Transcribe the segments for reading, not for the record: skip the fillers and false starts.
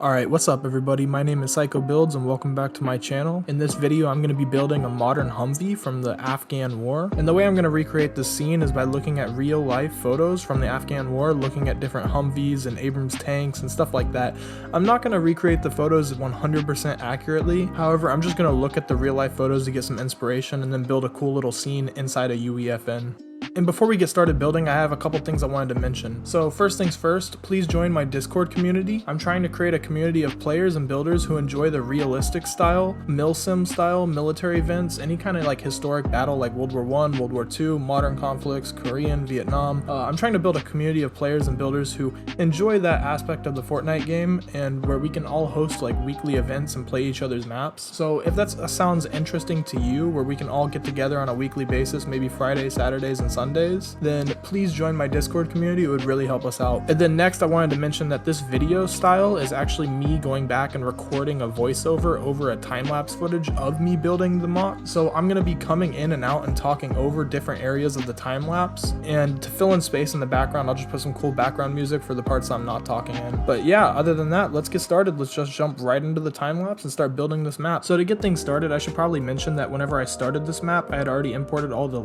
Alright, what's up everybody? My name is Psycho Builds and welcome back to my channel. In this video I'm going to be building a modern Humvee from the Afghan War. And the way I'm going to recreate this scene is by looking at real life photos from the Afghan War, looking at different Humvees and Abrams tanks and stuff like that. I'm not going to recreate the photos 100% accurately, however I'm just going to look at the real life photos to get some inspiration and then build a cool little scene inside a UEFN. And before we get started building, I have a couple things I wanted to mention. So first things first, please join my Discord community. I'm trying to create a community of players and builders who enjoy the realistic style, milsim style, military events, any kind of like historic battle like World War I, World War II, modern conflicts, Korean, Vietnam. I'm trying to build a community of players and builders who enjoy that aspect of the Fortnite game and where we can all host like weekly events and play each other's maps. So if that sounds interesting to you, where we can all get together on a weekly basis, maybe Fridays, Saturdays, and Sundays, then please join my Discord community. It would really help us out. And then next I wanted to mention that this video style is actually me going back and recording a voiceover over a time-lapse footage of me building the mock. So I'm going to be coming in and out and talking over different areas of the time-lapse, and to fill in space in the background I'll just put some cool background music for the parts I'm not talking in. But yeah, other than that, let's get started. Let's just jump right into the time-lapse and start building this map. So to get things started, I should probably mention that whenever I started this map I had already imported all the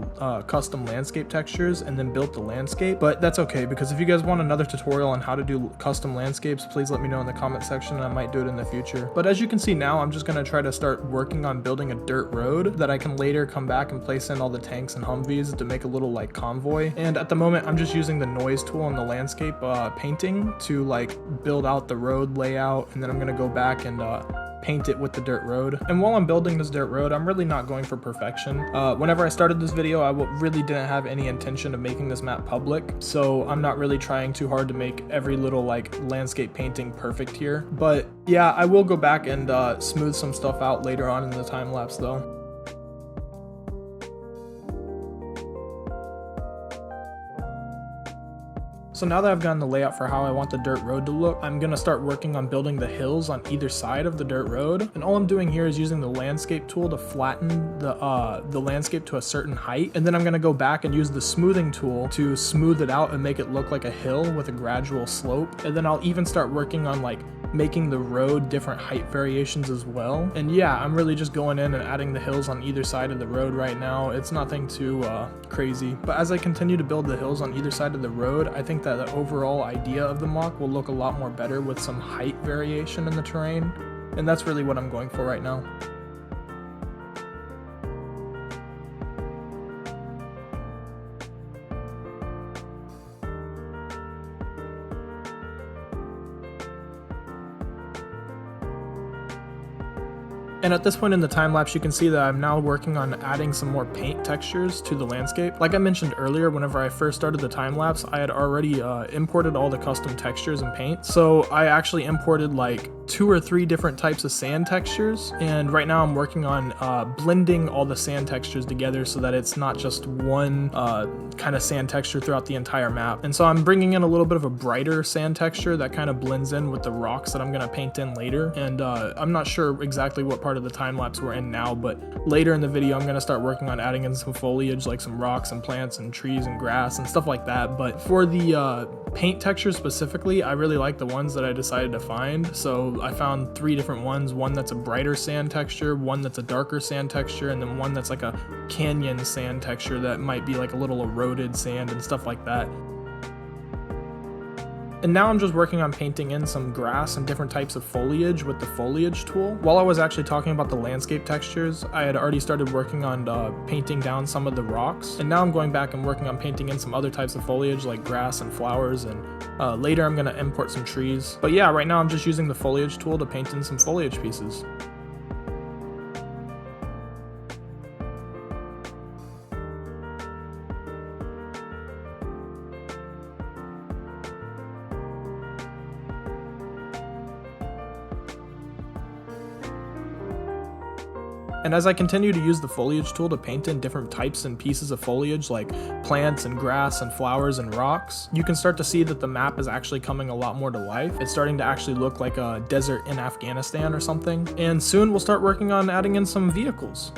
custom landscape textures and then built the landscape, but that's okay because if you guys want another tutorial on how to do custom landscapes, please let me know in the comment section and I might do it in the future. But as you can see now, I'm just going to try to start working on building a dirt road that I can later come back and place in all the tanks and Humvees to make a little like convoy. And at the moment I'm just using the noise tool and the landscape painting to like build out the road layout, and then I'm going to go back and paint it with the dirt road. And while I'm building this dirt road, I'm really not going for perfection. Whenever I started this video, I really didn't have any intention of making this map public, so I'm not really trying too hard to make every little like landscape painting perfect here. But yeah, I will go back and smooth some stuff out later on in the time lapse though. So now that I've gotten the layout for how I want the dirt road to look, I'm going to start working on building the hills on either side of the dirt road. And all I'm doing here is using the landscape tool to flatten the landscape to a certain height. And then I'm going to go back and use the smoothing tool to smooth it out and make it look like a hill with a gradual slope. And then I'll even start working on like making the road different height variations as well. And yeah, I'm really just going in and adding the hills on either side of the road right now. It's nothing too crazy. But as I continue to build the hills on either side of the road, I think that the overall idea of the mock will look a lot more better with some height variation in the terrain. And that's really what I'm going for right now. And at this point in the time lapse, you can see that I'm now working on adding some more paint textures to the landscape. Like I mentioned earlier, whenever I first started the time lapse, I had already imported all the custom textures and paint. So I actually imported like 2 or 3 different types of sand textures, and right now I'm working on blending all the sand textures together so that it's not just one kind of sand texture throughout the entire map. And so I'm bringing in a little bit of a brighter sand texture that kind of blends in with the rocks that I'm going to paint in later. And I'm not sure exactly what part of the time lapse we're in now, but later in the video I'm going to start working on adding in some foliage, like some rocks and plants and trees and grass and stuff like that. But for the paint textures specifically, I really like the ones that I decided to find. So I found 3 different ones, one that's a brighter sand texture, one that's a darker sand texture, and then one that's like a canyon sand texture that might be like a little eroded sand and stuff like that. And now I'm just working on painting in some grass and different types of foliage with the foliage tool. While I was actually talking about the landscape textures, I had already started working on painting down some of the rocks. And now I'm going back and working on painting in some other types of foliage like grass and flowers, and later I'm going to import some trees. But yeah, right now I'm just using the foliage tool to paint in some foliage pieces. And as I continue to use the foliage tool to paint in different types and pieces of foliage like plants and grass and flowers and rocks, you can start to see that the map is actually coming a lot more to life. It's starting to actually look like a desert in Afghanistan or something. And soon we'll start working on adding in some vehicles.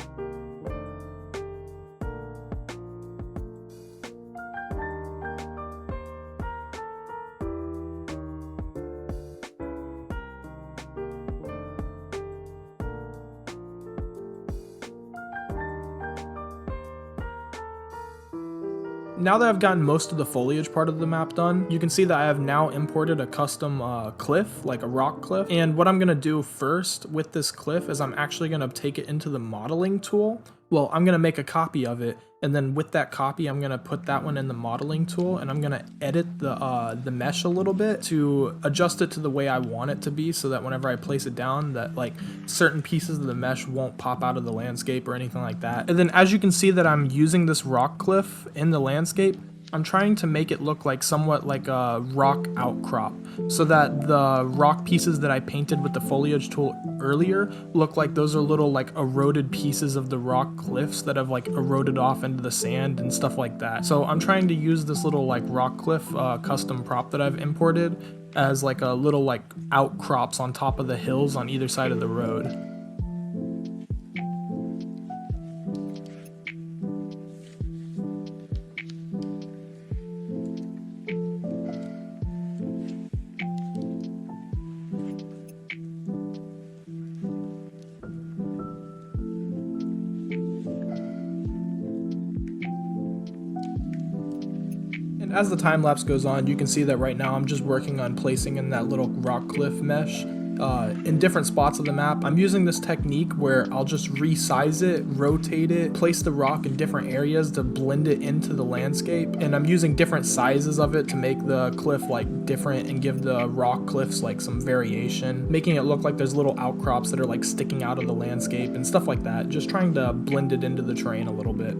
Now that I've gotten most of the foliage part of the map done, you can see that I have now imported a custom cliff, like a rock cliff. And what I'm gonna do first with this cliff is I'm actually gonna take it into the modeling tool. Well, I'm gonna make a copy of it, and then with that copy, I'm gonna put that one in the modeling tool, and I'm gonna edit the mesh a little bit to adjust it to the way I want it to be, so that whenever I place it down, that like certain pieces of the mesh won't pop out of the landscape or anything like that. And then as you can see that I'm using this rock cliff in the landscape, I'm trying to make it look like somewhat like a rock outcrop, so that the rock pieces that I painted with the foliage tool earlier look like those are little like eroded pieces of the rock cliffs that have like eroded off into the sand and stuff like that. So I'm trying to use this little like rock cliff custom prop that I've imported as like a little like outcrops on top of the hills on either side of the road. And as the time lapse goes on, you can see that right now I'm just working on placing in that little rock cliff mesh in different spots of the map. I'm using this technique where I'll just resize it, rotate it, place the rock in different areas to blend it into the landscape. And I'm using different sizes of it to make the cliff like different and give the rock cliffs like some variation, making it look like there's little outcrops that are like sticking out of the landscape and stuff like that. Just trying to blend it into the terrain a little bit.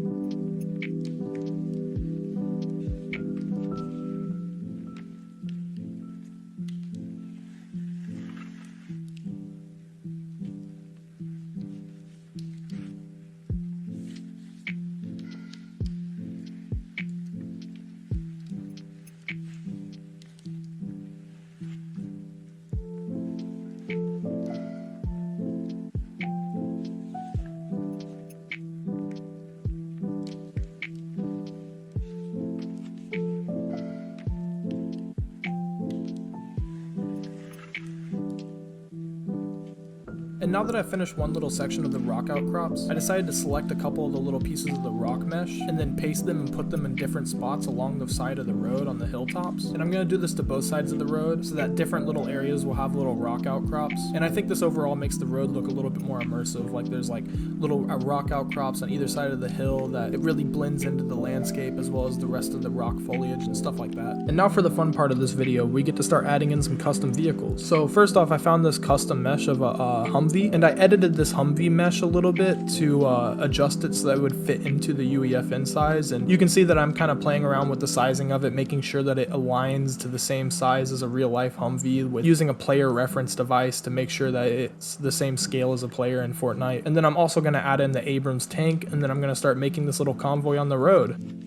And now that I've finished one little section of the rock outcrops, I decided to select a couple of the little pieces of the rock mesh and then paste them and put them in different spots along the side of the road on the hilltops. And I'm going to do this to both sides of the road so that different little areas will have little rock outcrops. And I think this overall makes the road look a little bit more immersive, like there's like little rock outcrops on either side of the hill that it really blends into the landscape as well as the rest of the rock foliage and stuff like that. And now for the fun part of this video, we get to start adding in some custom vehicles. So first off, I found this custom mesh of a Humvee, and I edited this Humvee mesh a little bit to adjust it so that it would fit into the UEFN size. And you can see that I'm kind of playing around with the sizing of it, making sure that it aligns to the same size as a real life Humvee, with using a player reference device to make sure that it's the same scale as a player in Fortnite. And then I'm also going to add in the Abrams tank, and then I'm going to start making this little convoy on the road.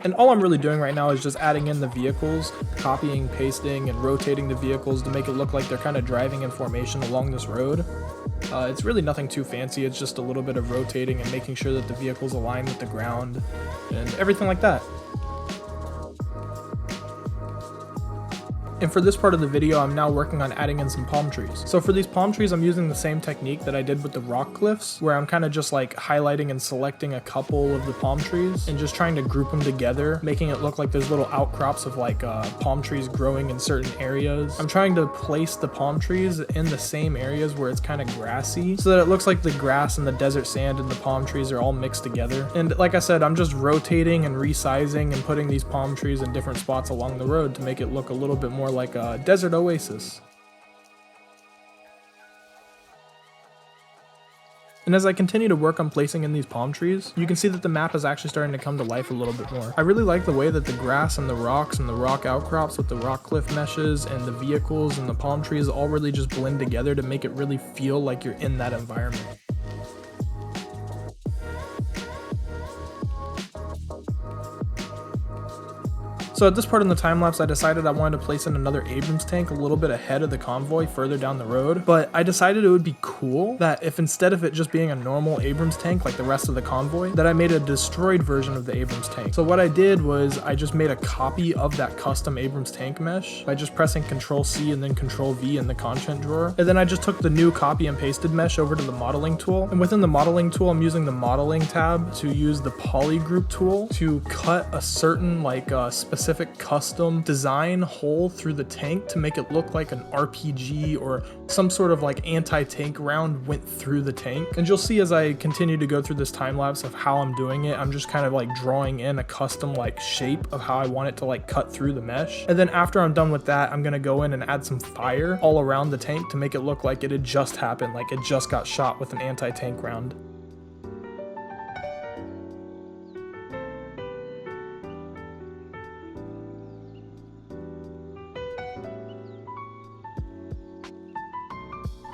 And all I'm really doing right now is just adding in the vehicles, copying, pasting, and rotating the vehicles to make it look like they're kind of driving in formation along this road. It's really nothing too fancy, it's just a little bit of rotating and making sure that the vehicles align with the ground and everything like that. And for this part of the video, I'm now working on adding in some palm trees. So for these palm trees, I'm using the same technique that I did with the rock cliffs, where I'm kind of just like highlighting and selecting a couple of the palm trees and just trying to group them together, making it look like there's little outcrops of like palm trees growing in certain areas. I'm trying to place the palm trees in the same areas where it's kind of grassy, so that it looks like the grass and the desert sand and the palm trees are all mixed together. And like I said, I'm just rotating and resizing and putting these palm trees in different spots along the road to make it look a little bit more like a desert oasis. And as I continue to work on placing in these palm trees, you can see that the map is actually starting to come to life a little bit more. I really like the way that the grass and the rocks and the rock outcrops with the rock cliff meshes and the vehicles and the palm trees all really just blend together to make it really feel like you're in that environment. So at this part in the time lapse, I decided I wanted to place in another Abrams tank a little bit ahead of the convoy further down the road, but I decided it would be cool that if instead of it just being a normal Abrams tank like the rest of the convoy, that I made a destroyed version of the Abrams tank. So what I did was I just made a copy of that custom Abrams tank mesh by just pressing Ctrl C and then Ctrl V in the content drawer. And then I just took the new copy and pasted mesh over to the modeling tool. And within the modeling tool, I'm using the modeling tab to use the poly group tool to cut a certain specific custom design hole through the tank to make it look like an RPG or some sort of like anti-tank round went through the tank. And you'll see as I continue to go through this time lapse of how I'm doing it, I'm just kind of like drawing in a custom like shape of how I want it to like cut through the mesh. And then after I'm done with that, I'm gonna go in and add some fire all around the tank to make it look like it had just happened, like it just got shot with an anti-tank round.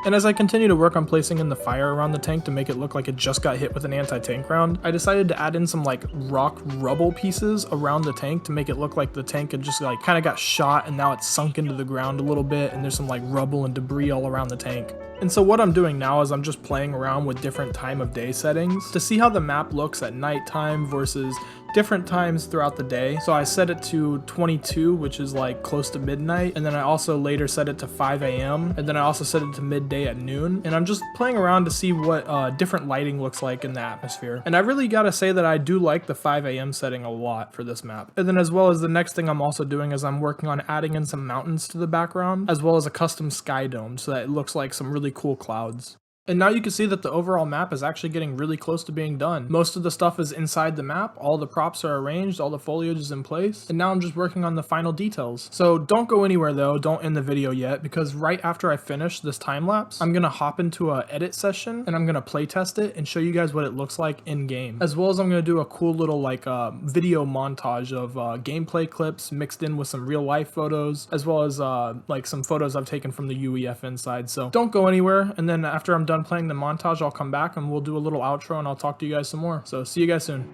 And as I continue to work on placing in the fire around the tank to make it look like it just got hit with an anti-tank round, I decided to add in some like rock rubble pieces around the tank to make it look like the tank had just like kind of got shot and now it's sunk into the ground a little bit and there's some like rubble and debris all around the tank. And so what I'm doing now is I'm just playing around with different time of day settings to see how the map looks at nighttime versus different times throughout the day. So I set it to 22, which is like close to midnight, and then I also later set it to 5 a.m. and then I also set it to midday at noon. And I'm just playing around to see what different lighting looks like in the atmosphere. And I really gotta say that I do like the 5 a.m. setting a lot for this map. And then as well as the next thing I'm also doing is I'm working on adding in some mountains to the background, as well as a custom sky dome so that it looks like some really cool clouds. And now you can see that the overall map is actually getting really close to being done. Most of the stuff is inside the map, all the props are arranged, all the foliage is in place, and now I'm just working on the final details. So don't go anywhere though, don't end the video yet, because right after I finish this time lapse, I'm gonna hop into a edit session and I'm gonna play test it and show you guys what it looks like in game. As well as I'm gonna do a cool little video montage of gameplay clips mixed in with some real life photos, as well as like some photos I've taken from the UEFN side. So don't go anywhere, and then after I'm done playing the montage, I'll come back and we'll do a little outro and I'll talk to you guys some more. So see you guys soon.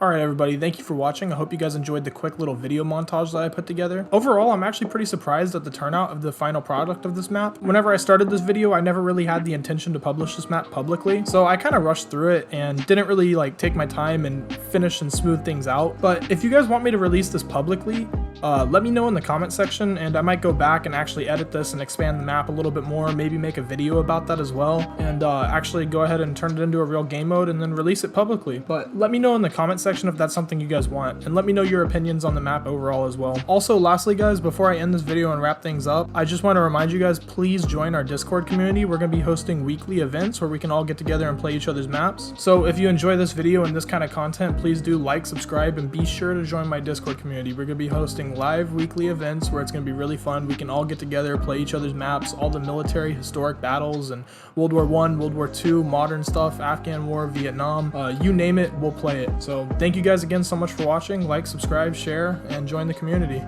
Alright everybody, thank you for watching. I hope you guys enjoyed the quick little video montage that I put together. Overall, I'm actually pretty surprised at the turnout of the final product of this map. Whenever I started this video, I never really had the intention to publish this map publicly, so I kind of rushed through it and didn't really take my time and finish and smooth things out. But if you guys want me to release this publicly, let me know in the comment section, and I might go back and actually edit this and expand the map a little bit more, maybe make a video about that as well, and actually go ahead and turn it into a real game mode and then release it publicly. But let me know in the comment section if that's something you guys want, and let me know your opinions on the map overall as well. Also, lastly guys, before I end this video and wrap things up, I just want to remind you guys, please join our Discord community. We're going to be hosting weekly events where we can all get together and play each other's maps. So if you enjoy this video and this kind of content, please do like, subscribe, and be sure to join my Discord community. We're going to be hosting live weekly events where it's going to be really fun. We can all get together, play each other's maps, all the military historic battles, and World War I, World War II, modern stuff, Afghan War, Vietnam, you name it, we'll play it. So thank you guys again so much for watching. Like, subscribe, share, and join the community.